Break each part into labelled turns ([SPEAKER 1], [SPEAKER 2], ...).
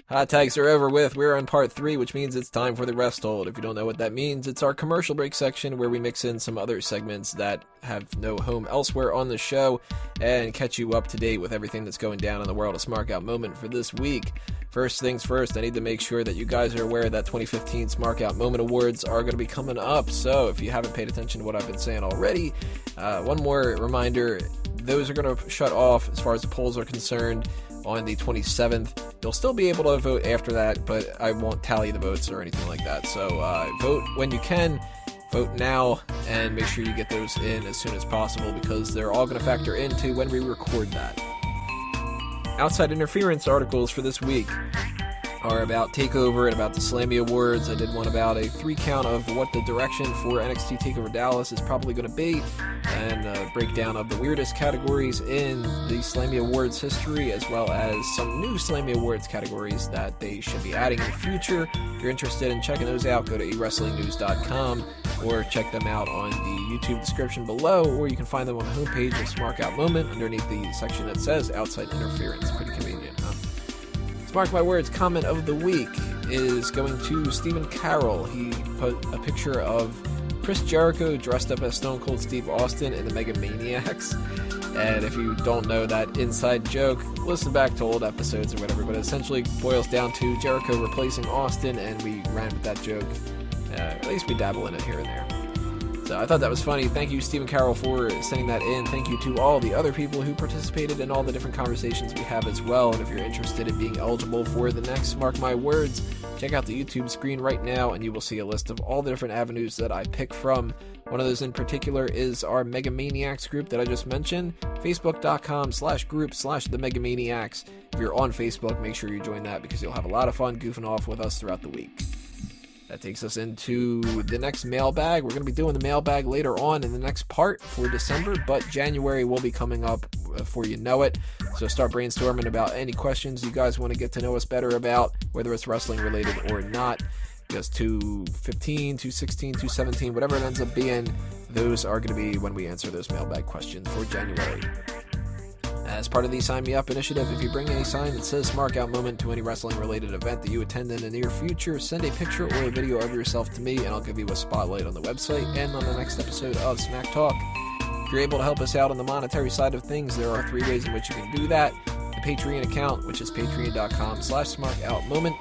[SPEAKER 1] Hot tags are over with. We're on part 3, which means it's time for the rest hold. If you don't know what that means, it's our commercial break section where we mix in some other segments that have no home elsewhere on the show and catch you up to date with everything that's going down in the world of Smark Out Moment for this week. First things first, I need to make sure that you guys are aware that 2015 Smark Out Moment Awards are going to be coming up. So if you haven't paid attention to what I've been saying already, one more reminder, those are going to shut off as far as the polls are concerned on the 27th. You'll still be able to vote after that, but I won't tally the votes or anything like that. So vote when you can, vote now, and make sure you get those in as soon as possible because they're all going to factor into when we record that. Outside interference articles for this week are about TakeOver and about the Slammy Awards. I did one about a 3-count of what the direction for NXT TakeOver Dallas is probably going to be, and a breakdown of the weirdest categories in the Slammy Awards history, as well as some new Slammy Awards categories that they should be adding in the future. If you're interested in checking those out, go to eWrestlingNews.com or check them out on the YouTube description below, or you can find them on the homepage of Smark Out Moment underneath the section that says Outside Interference. Pretty convenient, huh? Mark My Words comment of the week is going to Stephen Carroll. He put a picture of Chris Jericho dressed up as Stone Cold Steve Austin in the Mega Maniacs. And if you don't know that inside joke, listen back to old episodes or whatever, but it essentially boils down to Jericho replacing Austin, and we ran with that joke. At least we dabble in it here and there. So I thought that was funny. Thank you, Stephen Carroll, for sending that in. Thank you to all the other people who participated in all the different conversations we have as well. And if you're interested in being eligible for the next Mark My Words, check out the YouTube screen right now and you will see a list of all the different avenues that I pick from. One of those in particular is our Mega Maniacs group that I just mentioned, facebook.com/group/the Mega Maniacs. If you're on Facebook, make sure you join that because you'll have a lot of fun goofing off with us throughout the week. That takes us into the next mailbag. We're going to be doing the mailbag later on in the next part for December, but January will be coming up before you know it. So start brainstorming about any questions you guys want to get to know us better about, whether it's wrestling related or not. Because 215, 216, 217, whatever it ends up being, those are going to be when we answer those mailbag questions for January. As part of the Sign Me Up initiative, if you bring any sign that says Smark Out Moment to any wrestling-related event that you attend in the near future, send a picture or a video of yourself to me, and I'll give you a spotlight on the website and on the next episode of Smack Talk. If you're able to help us out on the monetary side of things, there are 3 ways in which you can do that. The Patreon account, which is patreon.com/smarkoutmoment.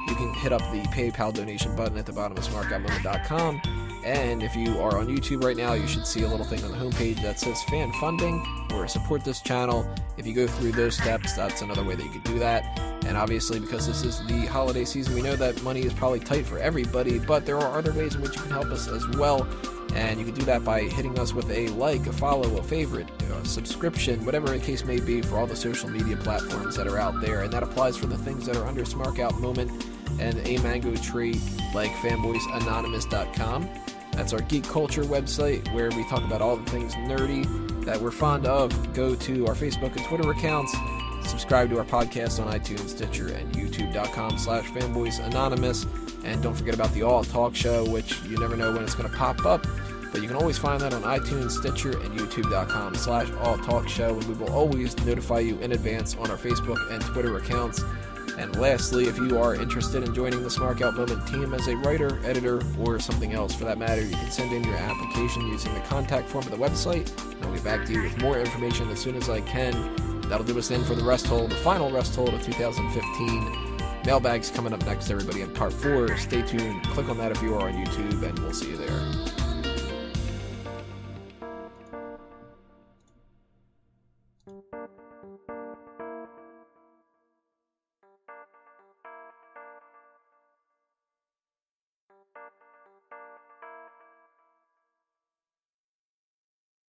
[SPEAKER 1] You can hit up the PayPal donation button at the bottom of smarkoutmoment.com. And if you are on YouTube right now, you should see a little thing on the homepage that says fan funding or support this channel. If you go through those steps, that's another way that you could do that. And obviously, because this is the holiday season, we know that money is probably tight for everybody, but there are other ways in which you can help us as well. And you can do that by hitting us with a like, a follow, a favorite, a subscription, whatever the case may be for all the social media platforms that are out there. And that applies for the things that are under Smark Out Moment and a mango tree like fanboysanonymous.com. That's our geek culture website where we talk about all the things nerdy that we're fond of. Go to our Facebook and Twitter accounts. Subscribe to our podcast on iTunes, Stitcher, and youtube.com/fanboysanonymous. And don't forget about the All Talk Show, which you never know when it's going to pop up. But you can always find that on iTunes, Stitcher, and youtube.com/alltalkshow. And we will always notify you in advance on our Facebook and Twitter accounts. And lastly, if you are interested in joining the Smark Out Moment team as a writer, editor, or something else for that matter, you can send in your application using the contact form of the website. And I'll get back to you with more information as soon as I can. That'll do us in for the rest hold, the final rest hold of 2015. Mailbags coming up next, everybody, in part 4. Stay tuned. Click on that if you are on YouTube, and we'll see you there.